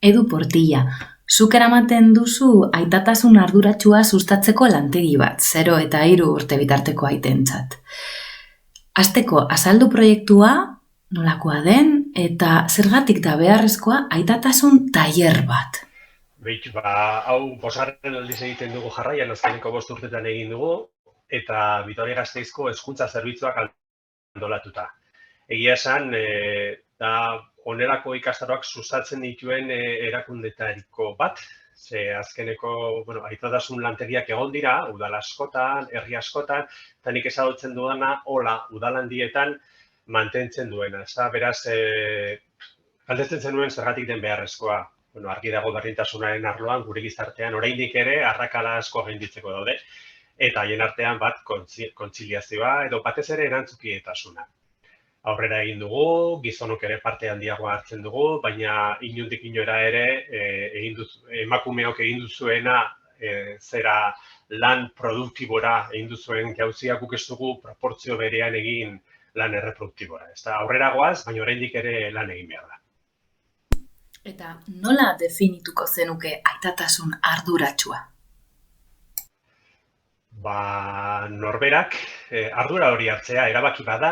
Edu Portilla, zuk eramaten duzu aitatasun arduratsua sustatzeko lantegi bat, 0 eta 3 urte bitarteko aitentzat. Hasteko, azaldu proiektua, nolakoa den, eta zergatik da beharrezkoa aitatasun tailer bat. Hau bosgarren aldiz egiten dugu jarraian, azkeneko 5 urtetan egin dugu, eta Vitoria-Gasteizko hezkuntza zerbitzuak antolatuta. Egia esan, da onerako ikastaroak sustatzen dituen erakundetariko bat, ze azkeneko aitatasun lantegiak egon dira, udal askotan, herri askotan, eta nik ezagutzen dudana, udalandietan mantentzen duena. Beraz, galdetzen zenuen zergatik den beharrezkoa. Argi dago berdintasunaren arloan, gure gizartean oraindik ere arrakala asko gainditzeko daude, eta haien artean bat kontziliazioa edo batez ere erantzukietasuna. Aurrera egin dugu, gizonok ere parte handiagoa hartzen dugu, baina inondik inora ere emakumeok egin duzuena zera lan produktibora egin duzuen gauzia guk ez dugu proportzio berean egin lan erreproduktibora. Aurrera goaz, baina oraindik ere lan egin behar da. Eta nola definituko zenuke aitatasun arduratsua? Norberak ardura hori hartzea erabaki bada,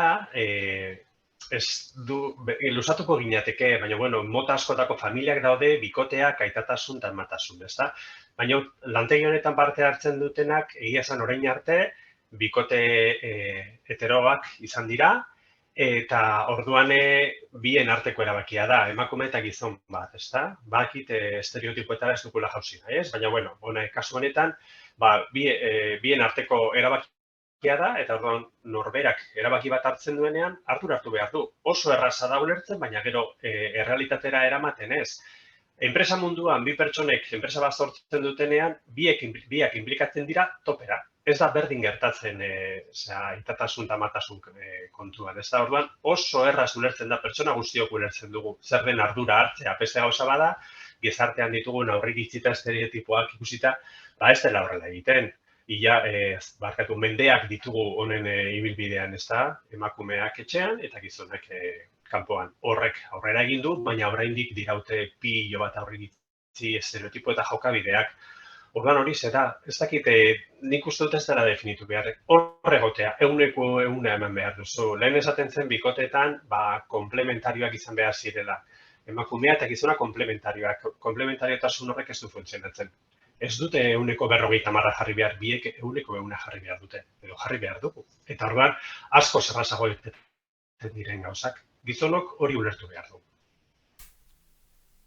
luzatuko ginateke, baina mota askotako familiak daude, bikoteak, aitatasun eta amatasun, ezta? Baina lantegi honetan parte hartzen dutenak, egia esan orain arte, bikote heteroak izan dira, eta orduan bien arteko erabakia da, emakume eta gizon bat, ezta? Bakit estereotipoetara ez dukula jauzi, ez? Baina, kasu honetan, bien arteko erabakia da, eta orduan norberak erabaki bat hartzen duenean, hartu behar du. Oso erraza da ulertzen, baina gero errealitatera eramaten ez. Enpresa munduan, bi pertsonek enpresa bat sortzen dutenean, biak inplikatzen dira topera. Ez da berdin gertatzen aitatasun eta amatasun kontuan. Ez da orduan oso erraz ulertzen da, pertsona guztiok ulertzen dugu. Zer den ardura hartzea, beste gauza bada, gizartean ditugun aurreiritzi estereotipoak ikusita, ez dela horrela egiten. Mendeak ditugu honen ibilbidean, ez da, emakumeak etxean eta gizonak kanpoan. Horrek aurrera egin du, baina oraindik diraute pilo bat aurreiritzi estereotipo eta jokabideak. Orduan hori zera, ez dakit, nik uste dut ez dela definitu behar. Horregotea, eguneko eman behar duzu. Lehen esaten zen bikoteetan, komplementarioak izan behar zirela. Emakumea eta gizona komplementarioak. Komplementariotasun horrek ez du funtzionatzen. Ez dute eguneko 50 jarri behar, biek eguneko 100 jarri behar dute. Edo jarri behar dugu. Eta orduan, asko zerrazago egiten diren gauzak. Gizonok hori ulertu behar du.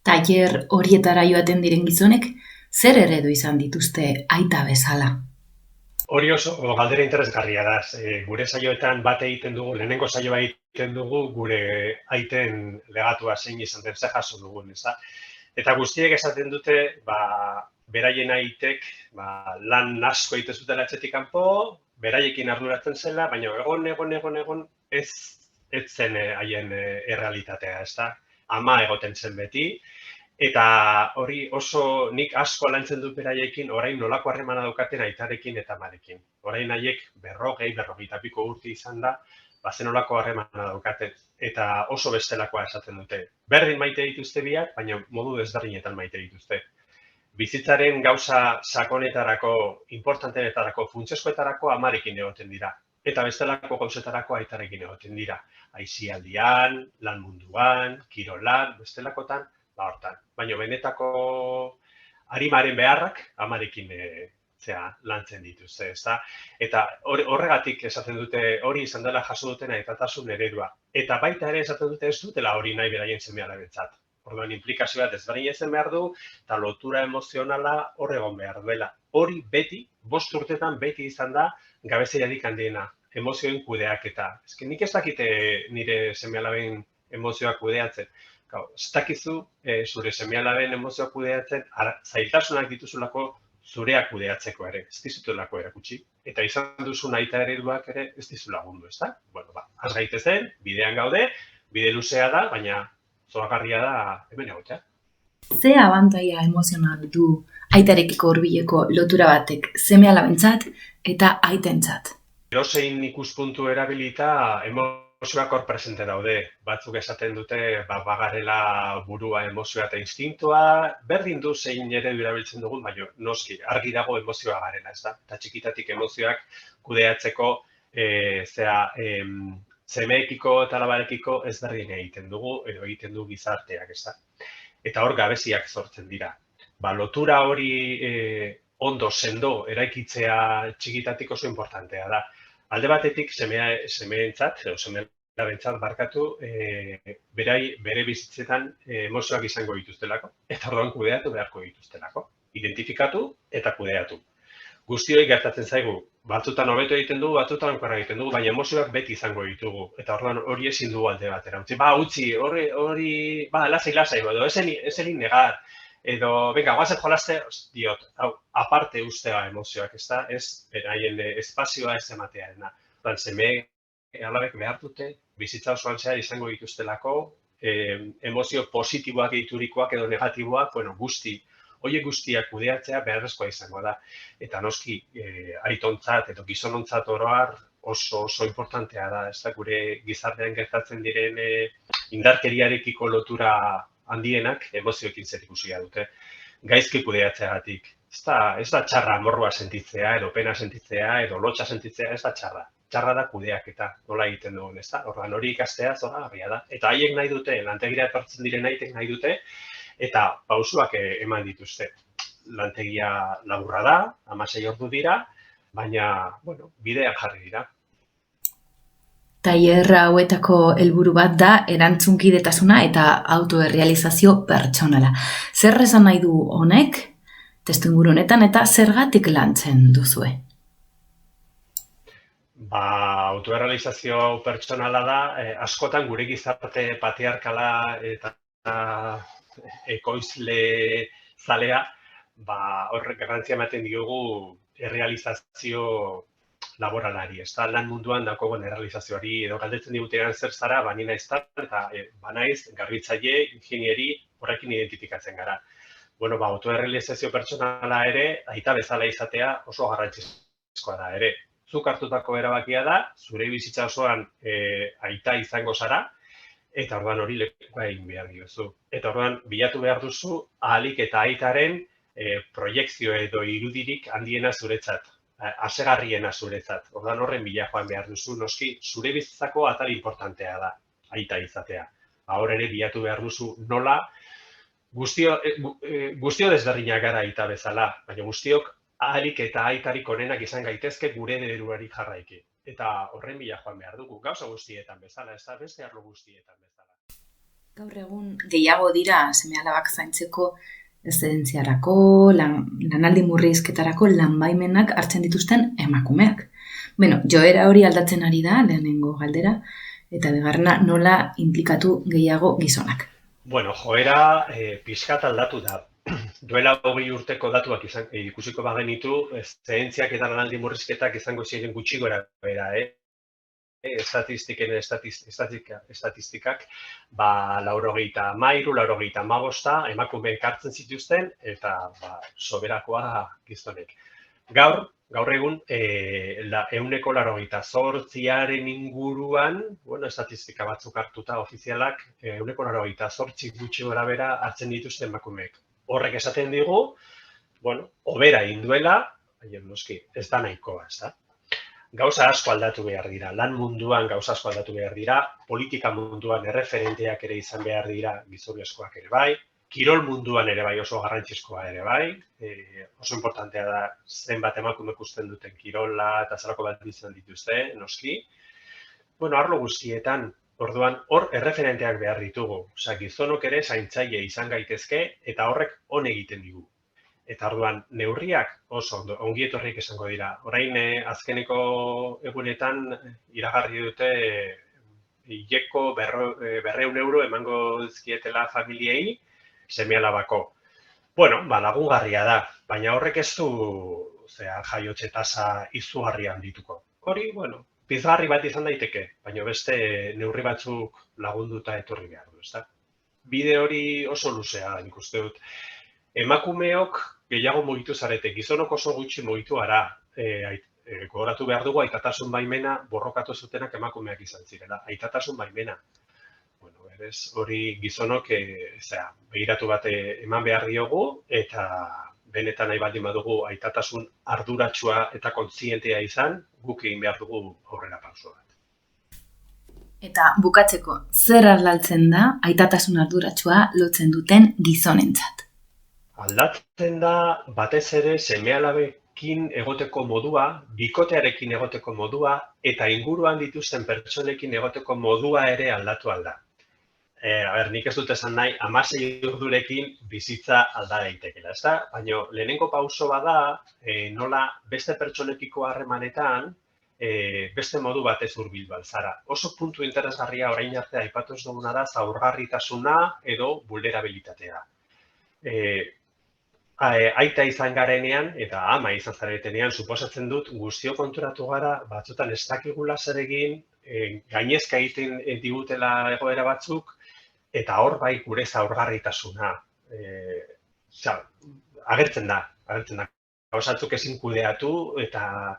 Tailer horietara joaten diren gizonek, zer eredu izan dituzte aita bezala? Hori oso galdera interesgarria da. Gure saioetan bat egiten dugu, lehenengo saioa egiten dugu, gure aiten legatua zein izan den ze jaso dugun, ez da? Eta guztiek esaten dute, beraien aitek lan asko egiten zutela etxetik kanpo, beraiekin arduratzen zela, baina egon ez zen haien errealitatea, ez da? Ama egoten zen beti, eta hori oso nik asko lantzen dut beraiekin, orain nolako harremana daukaten aitarekin eta amarekin. Orain haiek 40 piko urte izan da, zen nolako harremana daukaten, eta oso bestelakoa esaten dute. Berdin maite dituzte biak, baina modu desberdinetan maite dituzte. Bizitzaren gauza sakonetarako, importantenetarako, funtsezkoetarako amarekin egoten dira. Eta bestelako gauzetarako aitarekin egoten dira. Aisialdian, lan munduan, kirolan, bestelakotan, hortan. Baina benetako arimaren beharrak amarekin lantzen dituzte, ezta? Eta horregatik esaten dute hori izan dela jaso duten aitatasun eredua. Eta baita ere esaten dute ez dutela hori nahi beraien seme-alabentzat. Orduan inplikazioa desberdina izan behar du, eta lotura emozionala hor egon behar duela. Hori beti, 5 urtetan beti izan da gabezeiarik handiena, emozioen kudeaketa. Nik ez dakite nire seme-alaben emozioak kudeatzen. Ez dakizu zure seme-alaben emozioak kudeatzen, zailtasunak dituzulako zureak kudeatzeko ere, ez dizutulako erakutsi. Eta izan duzun aita ereduak ere ez dizu lagundu, ez da? Az gaitezen, bidean gaude, bide luzea da, baina zoragarria da hemen egotea. Ze abantaila emozional du aitarekiko hurbileko lotura batek seme-alabentzat eta aitentzat? Edozein ikuspuntu erabilita emozioak hor presente daude. Batzuk esaten dute, bagarela burua, emozioa eta instintua, berdin du zein eredu erabiltzen dugun, baina noski, argi dago emozioa garela, ez da? Eta txikitatik emozioak kudeatzeko, semeekiko eta alabarekiko ezberdin egiten dugu, edo egiten du gizarteak, ez da? Eta hor gabeziak sortzen dira. Lotura hori ondo sendo eraikitzea txikitatik oso importantea da. Alde batetik semeentzat, edo seme-alabentzat barkatu, bere bizitzetan emozioak izango dituztelako, eta orduan kudeatu beharko dituztelako. Identifikatu eta kudeatu. Guztioi gertatzen zaigu, batzutan hobeto egiten dugu, batzutan okerra egiten dugu, baina emozioak beti izango ditugu. Eta orduan hori ezin dugu alde batera. Utzi, lasai, edo ez egin negar. Edo, venga, guazet jolaste, diot, hau, aparte ustea emozioak, ez da, ez beraien espazioa ez ematearena. Seme alabek behar dute, bizitza osoan zehar izango dituztelako, emozio positiboak eiturikoak edo negatiboak, guzti. Horiek guztiak kudeatzea beharrezkoa izango da. Eta noski, aitontzat edo gizonontzat oroar oso importantea da. Ez da, gure gizartean gertatzen diren indarkeriarekiko lotura handienak emozioekin zerikusia dute. Gaizki kudeatzeagatik. Ez da txarra amorrua sentitzea, edo pena sentitzea, edo lotxa sentitzea, ez da txarra. Txarra da kudeaketa, nola egiten dugun, ez da? Orduan hori ikastea zoragarria da. Eta haiek nahi dute, lantegira etortzen diren haiek nahi dute, eta pausuak eman dituzte. Lantegia laburra da, 16 ordu dira, baina, bidean jarri dira. Tailer hauetako helburu bat da erantzunkidetasuna eta autoerrealizazio pertsonala. Zer esan nahi du honek, testuinguru honetan, eta zergatik lantzen duzue? Autoerrealizazio pertsonala da, askotan gure gizarte patriarkala eta ekoizle zalea, horrek garrantzia ematen diogu errealizazio laboralari, ez da, lan munduan dagoen errealizazioari, edo galdetzen digutean zer zara, nina ez da, eta banaiz, garbitzaile, ingenieri, horrekin identifikatzen gara. Autoerrealizazio pertsonala ere, aita bezala izatea oso garrantzizkoa da ere. Zuk hartutako erabakia da, zure bizitza osoan aita izango zara, eta orduan hori lekuka egin behar diozu. Eta orduan bilatu behar duzu ahalik eta aitaren proiekzio edo irudirik handiena zuretzat, hasegarriena zuretzat. Orduan horren bila joan behar duzu, noski zure bizitzako atal importantea da, aita izatea. Hor ere bilatu behar duzu nola, guztio desberdinak gara aita bezala, baina guztiok ahalik eta aitarik onenak izan gaitezke gure ereduari jarraiki. Eta horren bila joan behar dugu, gauza guztietan bezala, ez da beste arlo guztietan bezala. Gaur egun gehiago dira seme-alabak zaintzeko eszedentziarako, lanaldi murrizketarako lanbaimenak hartzen dituzten emakumeak. Joera hori aldatzen ari da, lehenengo galdera, eta bigarrena nola inplikatu gehiago gizonak. Joera pixkat aldatu da. Duela 20 urteko datuak ikusiko bagenitu, eszedentziak eta lanaldi murrizketak izango ziren gutxi gora bera, estatistikak, 83, 85 emakumeek hartzen zituzten, eta soberakoa gizonek. Gaur egun, 188aren inguruan, estatistika batzuk hartuta ofizialak, 188 gutxi gora bera hartzen dituzten emakumeek. Horrek esaten digu, hobera induela, baina noski, ez da nahikoa, ez da? Gauza asko aldatu behar dira, lan munduan gauza asko aldatu behar dira, politika munduan erreferenteak ere izan behar dira, gizonezkoak ere bai, kirol munduan ere bai oso garrantzizkoa ere bai, oso importantea da zenbat emakumek usten duten kirola eta zelako bat izan dituzte, noski. Arlo guztietan, orduan, hor erreferenteak behar ditugu. Gizonok ere zaintzaile izan gaitezke eta horrek on egiten digu. Eta orduan, neurriak oso ongi etorriak esango dira. Orain, azkeneko egunetan iragarri dute hileko 200 euro emango dizkietela familiei seme-alabako. Lagungarria da, baina horrek ez du jaiotze tasa izugarrian dituko. Hori, pizgarri bat izan daiteke, baina beste neurri batzuk lagunduta etorri behar du, ezta? Bide hori oso luzea, nik uste dut. Emakumeok gehiago mugitu zarete, gizonok oso gutxi mugitu gara gogoratu behar dugu aitatasun baimena borrokatu zutenak emakumeak izan zirela. Aitatasun baimena. Bueno, berez hori gizonok begiratu bat eman behar diogu eta benetan nahi baldin badugu aitatasun arduratsua eta kontzientea izan, guk egin behar dugu aurrera pauso bat. Eta bukatzeko, zer aldaltzen da aitatasun arduratsua lotzen duten gizonentzat? Aldatzen da batez ere seme-alabekin egoteko modua, bikotearekin egoteko modua eta inguruan dituzten pertsonekin egoteko modua ere aldatu alda. Nik ez dut esan nahi, 16 urdurekin bizitza alda daitekela, ezta? Baina lehenengo pauso bada, nola beste pertsonekiko harremanetan, beste modu batez hurbildu altzara. Oso puntu interesgarria orain arte aipatu ez duguna da zaurgarritasuna edo vulnerabilitatea. Aita izan garenean eta ama izan zaretenean suposatzen dut guztio konturatu gara batzutan ez dakigula zer egin, gainezka egiten digutela egoera batzuk eta hor bai gure zaurgarritasuna agertzen da. Gauzatzuk ezin kudeatu eta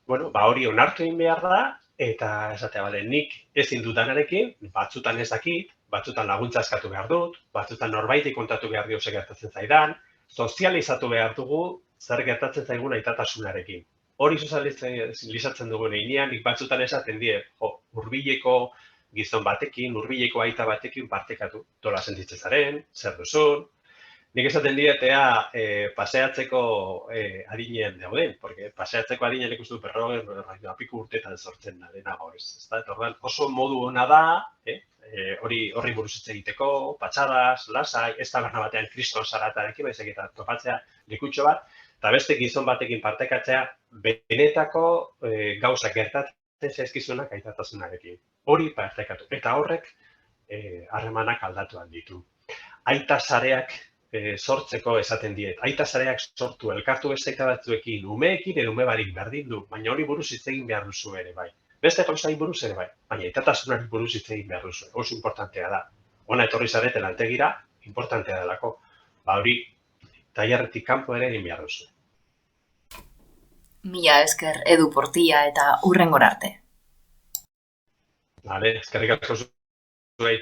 hori onartu egin behar da eta esatea nik ezin dudanarekin, batzutan ez dakit, batzutan laguntza eskatu behar dut, batzutan norbaiti kontatu behar dio ze gertatzen zaidan, sozializatu behar dugu zer gertatzen zaigun aitatasunarekin. Hori sozializatzen dugun heinean, nik batzutan esaten die, hurbileko gizon batekin, hurbileko aita batekin partekatu. Nola sentitzen zaren, zer duzun. Nik esaten dietea paseatzeko adinean dauden, porque paseatzeko adinean ikustu apiku urtetan sortzen da dena gaur ez. Oso modu ona da, horri buruz hitz egiteko, patxadas, lasai, ez taberna batean kriston zaratarekin, baizik eta topatzea lekutxo bat, eta beste gizon batekin partekatzea benetako gauzak gertatzen zaizkizunak aitatasunarekin. Hori partekatu. Eta horrek harremanak aldatu ditu. Aita sareak sortzeko esaten diet. Aita sareak sortu elkartu beste batzuekin, umeekin edo ume barik berdin du, baina hori buruz hitz egin behar duzu ere bai. Beste gauzai buruz ere bai, baina aitatasunari buruz hitz egin behar duzu. Oso importantea da. Ona etorri zarete lantegira, importantea delako. Hori tailerretik kanpo ere egin behar duzu. Mila esker Edu Portilla eta hurrengora arte. Eskerrik asko zuei.